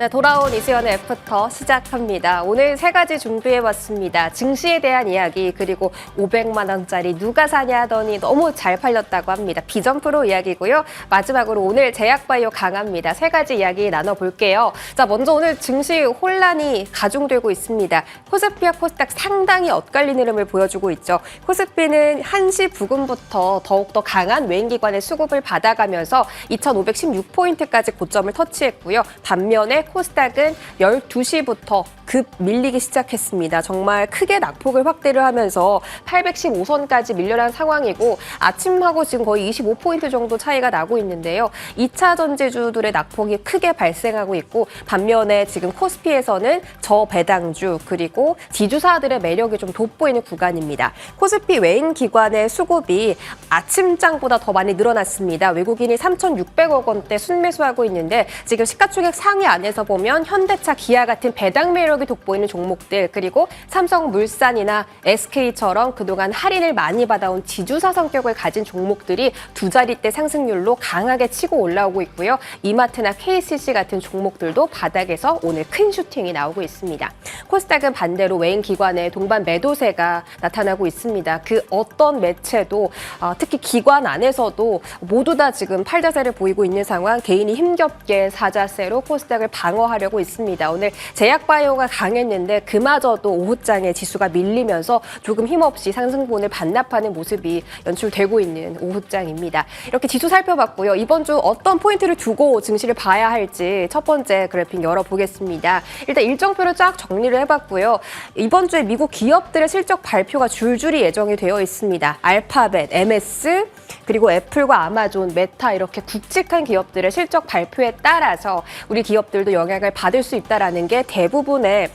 네, 돌아온 이수연의 애프터 시작합니다. 오늘 세 가지 준비해봤습니다. 증시에 대한 이야기, 그리고 500만 원짜리 누가 사냐 하더니 너무 잘 팔렸다고 합니다. 비전프로 이야기고요. 마지막으로 오늘 제약바이오 강합니다. 세 가지 이야기 나눠볼게요. 자, 먼저 오늘 증시 혼란이 가중되고 있습니다. 코스피와 코스닥 상당히 엇갈린 흐름을 보여주고 있죠. 코스피는 1시 부근부터 더욱더 강한 외인기관의 수급을 받아가면서 2,516포인트까지 고점을 터치했고요. 반면에 코스닥은 12시부터 급 밀리기 시작했습니다. 정말 크게 낙폭을 확대를 하면서 815선까지 밀려난 상황이고 아침하고 지금 거의 25포인트 정도 차이가 나고 있는데요. 2차 전지주들의 낙폭이 크게 발생하고 있고 반면에 지금 코스피에서는 저배당주 그리고 지주사들의 매력이 좀 돋보이는 구간입니다. 코스피 외인 기관의 수급이 아침장보다 더 많이 늘어났습니다. 외국인이 3,600억 원대 순매수하고 있는데 지금 시가총액 상위 안에서 보면 현대차, 기아 같은 배당 매력이 돋보이는 종목들 그리고 삼성물산이나 SK처럼 그동안 할인을 많이 받아온 지주사 성격을 가진 종목들이 두 자릿대 상승률로 강하게 치고 올라오고 있고요. 이마트나 KCC 같은 종목들도 바닥에서 오늘 큰 슈팅이 나오고 있습니다. 코스닥은 반대로 외인 기관의 동반 매도세가 나타나고 있습니다. 그 어떤 매체도 특히 기관 안에서도 모두 다 지금 팔자세를 보이고 있는 상황, 개인이 힘겹게 사자세로 코스닥을 방어하려고 있습니다. 오늘 제약바이오가 강했는데 그마저도 오후장에 지수가 밀리면서 조금 힘없이 상승분을 반납하는 모습이 연출되고 있는 오후장입니다. 이렇게 지수 살펴봤고요. 이번 주 어떤 포인트를 두고 증시를 봐야 할지 첫 번째 그래픽 열어보겠습니다. 일단 일정표를 쫙 정리를 해봤고요. 이번 주에 미국 기업들의 실적 발표가 줄줄이 예정이 되어 있습니다. 알파벳, MS, 그리고 애플과 아마존, 메타 이렇게 굵직한 기업들의 실적 발표에 따라서 우리 기업들도 영향을 받을 수 있다는 게 대부분의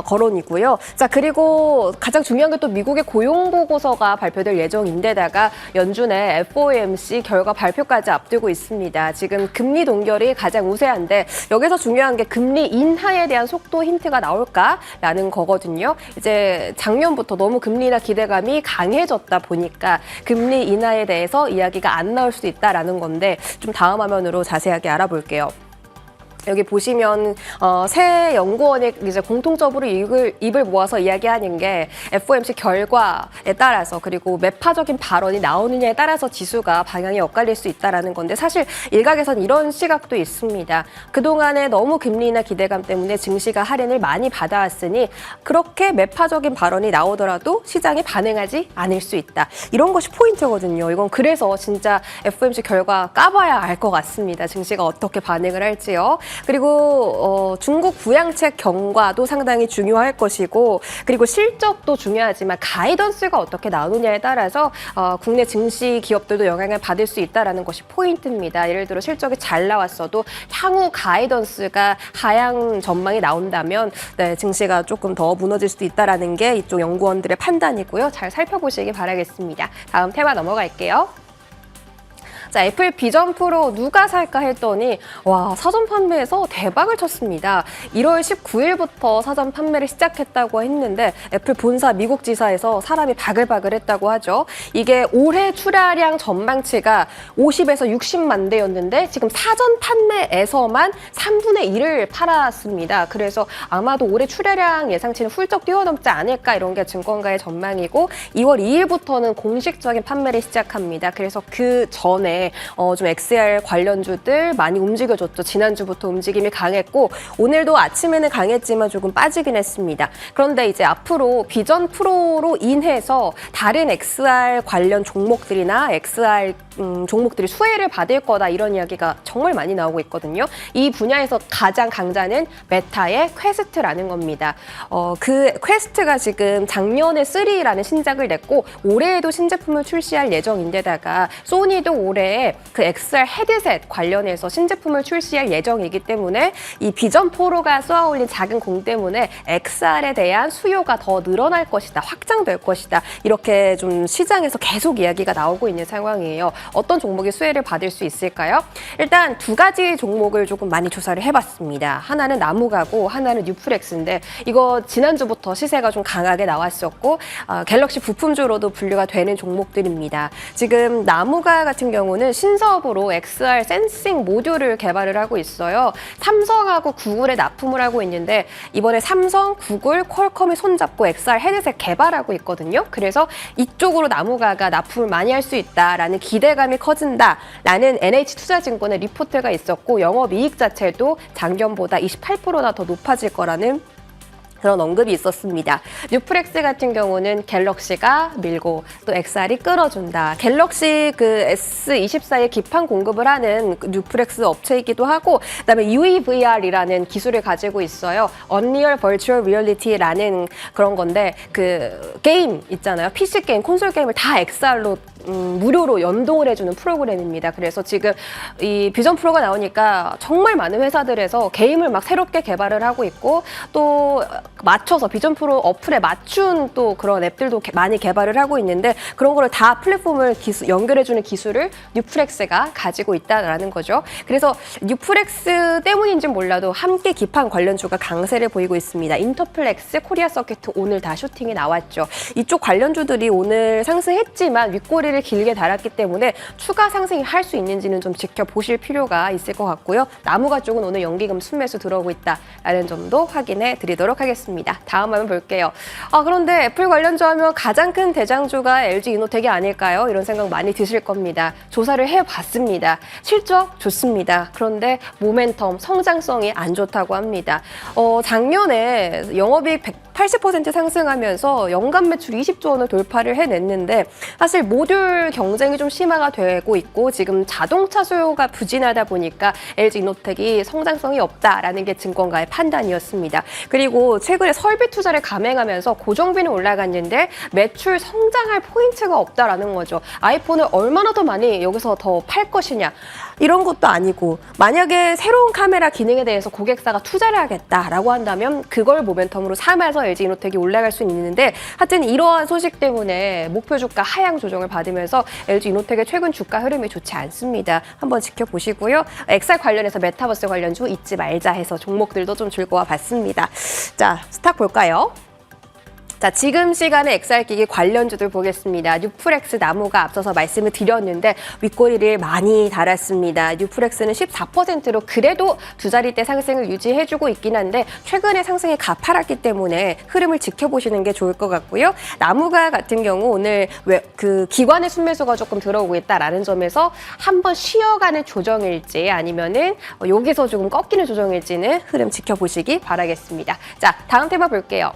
거론이고요. 자, 그리고 가장 중요한 게 또 미국의 고용보고서가 발표될 예정인데다가 연준의 FOMC 결과 발표까지 앞두고 있습니다. 지금 금리 동결이 가장 우세한데 여기서 중요한 게 금리 인하에 대한 속도 힌트가 나올까라는 거거든요. 이제 작년부터 너무 금리나 기대감이 강해졌다 보니까 금리 인하에 대해서 이야기가 안 나올 수 있다라는 건데 좀 다음 화면으로 자세하게 알아볼게요. 여기 보시면 새 연구원이 이제 공통적으로 입을 모아서 이야기하는 게 FOMC 결과에 따라서 그리고 매파적인 발언이 나오느냐에 따라서 지수가 방향이 엇갈릴 수 있다라는 건데 사실 일각에선 이런 시각도 있습니다. 그동안에 너무 금리나 기대감 때문에 증시가 할인을 많이 받아왔으니 그렇게 매파적인 발언이 나오더라도 시장이 반응하지 않을 수 있다. 이런 것이 포인트거든요. 이건 그래서 진짜 FOMC 결과 까봐야 알 것 같습니다. 증시가 어떻게 반응을 할지요. 그리고 중국 부양책 경과도 상당히 중요할 것이고 그리고 실적도 중요하지만 가이던스가 어떻게 나오느냐에 따라서 국내 증시 기업들도 영향을 받을 수 있다는 것이 포인트입니다. 예를 들어 실적이 잘 나왔어도 향후 가이던스가 하향 전망이 나온다면 네, 증시가 조금 더 무너질 수도 있다는 게 이쪽 연구원들의 판단이고요. 잘 살펴보시기 바라겠습니다. 다음 테마 넘어갈게요. 자, 애플 비전 프로 누가 살까 했더니 와, 사전 판매에서 대박을 쳤습니다. 1월 19일부터 사전 판매를 시작했다고 했는데 애플 본사 미국 지사에서 사람이 바글바글 했다고 하죠. 이게 올해 출하량 전망치가 50에서 60만 대였는데 지금 사전 판매에서만 3분의 1을 팔았습니다. 그래서 아마도 올해 출하량 예상치는 훌쩍 뛰어넘지 않을까 이런 게 증권가의 전망이고 2월 2일부터는 공식적인 판매를 시작합니다. 그래서 그 전에 좀 XR 관련주들 많이 움직여줬죠. 지난주부터 움직임이 강했고 오늘도 아침에는 강했지만 조금 빠지긴 했습니다. 그런데 이제 앞으로 비전 프로로 인해서 다른 XR 관련 종목들이나 XR 종목들이 수혜를 받을 거다 이런 이야기가 정말 많이 나오고 있거든요. 이 분야에서 가장 강자는 메타의 퀘스트라는 겁니다. 그 퀘스트가 지금 작년에 3라는 신작을 냈고 올해에도 신제품을 출시할 예정인데다가 소니도 올해 그 XR 헤드셋 관련해서 신제품을 출시할 예정이기 때문에 이 비전 프로가 쏘아올린 작은 공 때문에 XR에 대한 수요가 더 늘어날 것이다, 확장될 것이다 이렇게 좀 시장에서 계속 이야기가 나오고 있는 상황이에요. 어떤 종목이 수혜를 받을 수 있을까요? 일단 두 가지 종목을 조금 많이 조사를 해봤습니다. 하나는 나무가고 하나는 뉴프렉스인데 이거 지난주부터 시세가 좀 강하게 나왔었고 갤럭시 부품주로도 분류가 되는 종목들입니다. 지금 나무가 같은 경우는 신사업으로 XR 센싱 모듈을 개발을 하고 있어요. 삼성하고 구글에 납품을 하고 있는데 이번에 삼성, 구글, 퀄컴이 손잡고 XR 헤드셋 개발하고 있거든요. 그래서 이쪽으로 나무가가 납품을 많이 할 수 있다라는 기대감이 커진다라는 NH투자증권의 리포트가 있었고 영업이익 자체도 작년보다 28%나 더 높아질 거라는 그런 언급이 있었습니다. 뉴프렉스 같은 경우는 갤럭시가 밀고 또 XR이 끌어준다. 갤럭시 그 S24에 기판 공급을 하는 뉴프렉스 업체이기도 하고 그다음에 UEVR이라는 기술을 가지고 있어요. Unreal Virtual Reality라는 그런 건데 그 게임 있잖아요. PC 게임, 콘솔 게임을 다 XR로 무료로 연동을 해주는 프로그램입니다. 그래서 지금 이 비전 프로가 나오니까 정말 많은 회사들에서 게임을 막 새롭게 개발을 하고 있고 또 맞춰서 비전 프로 어플에 맞춘 또 그런 앱들도 많이 개발을 하고 있는데 그런 거를 다 플랫폼을 연결해주는 기술을 뉴프렉스가 가지고 있다라는 거죠. 그래서 뉴프렉스 때문인지는 몰라도 함께 기판 관련주가 강세를 보이고 있습니다. 인터플렉스, 코리아 서킷 오늘 다 쇼팅이 나왔죠. 이쪽 관련주들이 오늘 상승했지만 윗꼬리를 길게 달았기 때문에 추가 상승이 할 수 있는지는 좀 지켜보실 필요가 있을 것 같고요. 나무가 쪽은 오늘 연기금 순매수 들어오고 있다라는 점도 확인해 드리도록 하겠습니다. 다음 화면 볼게요. 그런데 애플 관련주 하면 가장 큰 대장주가 LG 이노텍이 아닐까요? 이런 생각 많이 드실 겁니다. 조사를 해봤습니다. 실적 좋습니다. 그런데 모멘텀, 성장성이 안 좋다고 합니다. 작년에 영업이익 180% 상승하면서 연간 매출 20조 원을 돌파를 해냈는데 사실 모듈 경쟁이 좀 심화가 되고 있고 지금 자동차 수요가 부진하다 보니까 LG 이노텍이 성장성이 없다라는 게 증권가의 판단이었습니다. 그리고 최근에 설비 투자를 감행하면서 고정비는 올라갔는데 매출 성장할 포인트가 없다라는 거죠. 아이폰을 얼마나 더 많이 여기서 더 팔 것이냐 이런 것도 아니고 만약에 새로운 카메라 기능에 대해서 고객사가 투자를 하겠다라고 한다면 그걸 모멘텀으로 삼아서 LG 이노텍이 올라갈 수 있는데 하여튼 이러한 소식 때문에 목표 주가 하향 조정을 받으면서 LG 이노텍의 최근 주가 흐름이 좋지 않습니다. 한번 지켜보시고요. XR 관련해서 메타버스 관련주 잊지 말자 해서 종목들도 좀 들고 와봤습니다. 자, 스탁 볼까요? 자, 지금 시간에 XR기기 관련주들 보겠습니다. 뉴프렉스 나무가 앞서서 말씀을 드렸는데 윗꼬리를 많이 달았습니다. 뉴프렉스는 14%로 그래도 두 자리대 상승을 유지해주고 있긴 한데 최근에 상승이 가파랐기 때문에 흐름을 지켜보시는 게 좋을 것 같고요. 나무가 같은 경우 오늘 그 기관의 순매수가 조금 들어오고 있다라는 점에서 한번 쉬어가는 조정일지 아니면은 여기서 조금 꺾이는 조정일지는 흐름 지켜보시기 바라겠습니다. 자, 다음 테마 볼게요.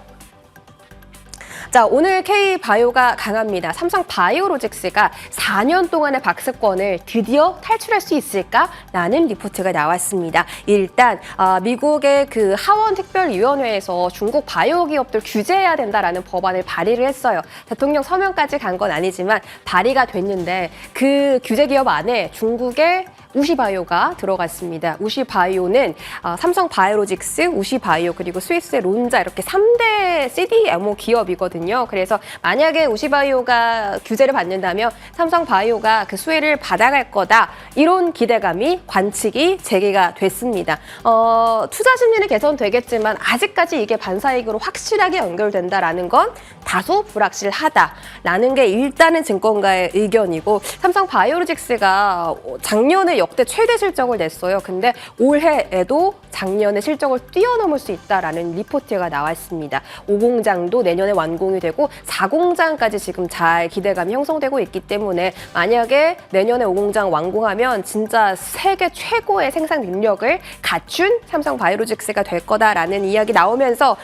자, 오늘 K바이오가 강합니다. 삼성 바이오로직스가 4년 동안의 박스권을 드디어 탈출할 수 있을까라는 리포트가 나왔습니다. 일단 미국의 그 하원 특별위원회에서 중국 바이오 기업들 규제해야 된다라는 법안을 발의를 했어요. 대통령 서명까지 간 건 아니지만 발의가 됐는데 그 규제 기업 안에 중국의 우시바이오가 들어갔습니다. 우시바이오는 삼성 바이오로직스, 우시바이오 그리고 스위스의 론자 이렇게 3대 CDMO 기업이거든요. 그래서 만약에 우시바이오가 규제를 받는다면 삼성 바이오가 그 수혜를 받아갈 거다. 이런 기대감이 관측이 제기가 됐습니다. 투자 심리는 개선되겠지만 아직까지 이게 반사이익으로 확실하게 연결된다라는 건 다소 불확실하다라는 게 일단은 증권가의 의견이고 삼성 바이오로직스가 작년에 역대 최대 실적을 냈어요. 근데 올해에도 작년의 실적을 뛰어넘을 수 있다라는 리포트가 나왔습니다. 5공장도 내년에 완공이 되고 4공장까지 지금 잘 기대감이 형성되고 있기 때문에 만약에 내년에 5공장 완공하면 진짜 세계 최고의 생산 능력을 갖춘 삼성 바이오로직스가 될 거다라는 이야기 나오면서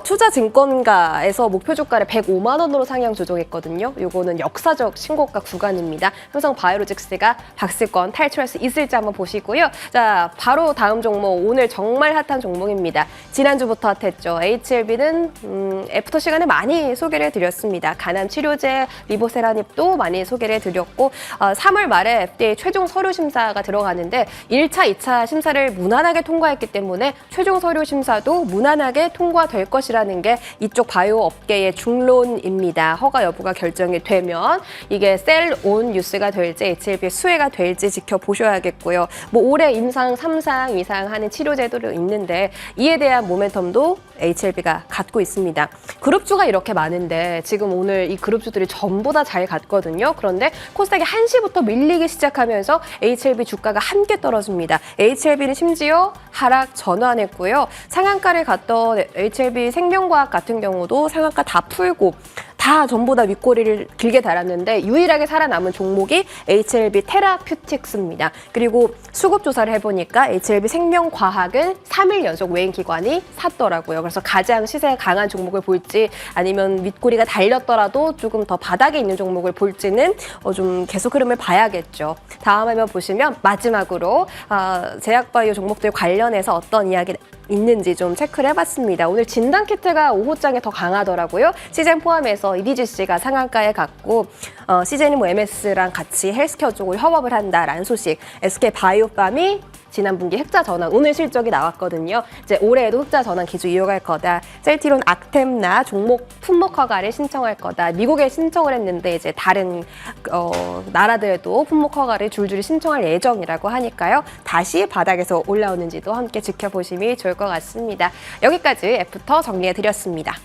투자 증권가에서 목표 주가를 105만 원으로 상향 조정했거든요. 이거는 역사적 신고가 구간입니다. 삼성 바이오로직스가 박스권 탈 탈출할 수 있을지 한번 보시고요. 자, 바로 다음 종목, 오늘 정말 핫한 종목입니다. 지난주부터 핫했죠. HLB는 애프터 시간에 많이 소개를 해드렸습니다. 간암 치료제 리보세라닙도 많이 소개를 해드렸고 3월 말에 FDA 최종 서류 심사가 들어가는데 1차, 2차 심사를 무난하게 통과했기 때문에 최종 서류 심사도 무난하게 통과될 것이라는 게 이쪽 바이오 업계의 중론입니다. 허가 여부가 결정이 되면 이게 셀온 뉴스가 될지 HLB의 수혜가 될지 지켜보셔야겠고요. 뭐 올해 임상 3상 이상 하는 치료제도 있는데 이에 대한 모멘텀도 HLB가 갖고 있습니다. 그룹주가 이렇게 많은데 지금 오늘 이 그룹주들이 전부 다 잘 갔거든요. 그런데 코스닥이 1시부터 밀리기 시작하면서 HLB 주가가 함께 떨어집니다. HLB는 심지어 하락 전환했고요. 상한가를 갔던 HLB 생명과학 같은 경우도 상한가 다 풀고 다 전부 다 윗꼬리를 길게 달았는데 유일하게 살아남은 종목이 HLB 테라퓨틱스입니다. 그리고 수급 조사를 해보니까 HLB 생명과학은 3일 연속 외인기관이 샀더라고요. 그래서 가장 시세가 강한 종목을 볼지 아니면 윗꼬리가 달렸더라도 조금 더 바닥에 있는 종목을 볼지는 좀 계속 흐름을 봐야겠죠. 다음 화면 보시면 마지막으로 제약바이오 종목들 관련해서 어떤 이야기 있는지 좀 체크를 해봤습니다. 오늘 진단키트가 오후장에 더 강하더라고요. 시젠 포함해서 EDGC가 상한가에 갔고 시젠이 뭐 MS랑 같이 헬스케어 쪽으로 협업을 한다라는 소식. SK바이오팜이 지난 분기 흑자 전환, 오늘 실적이 나왔거든요. 이제 올해에도 흑자 전환 기조 이어갈 거다. 셀티론, 악템나 종목 품목 허가를 신청할 거다. 미국에 신청을 했는데 이제 다른 나라들도 품목 허가를 줄줄이 신청할 예정이라고 하니까요. 다시 바닥에서 올라오는지도 함께 지켜보심이 좋을 것 같습니다. 여기까지 애프터 정리해드렸습니다.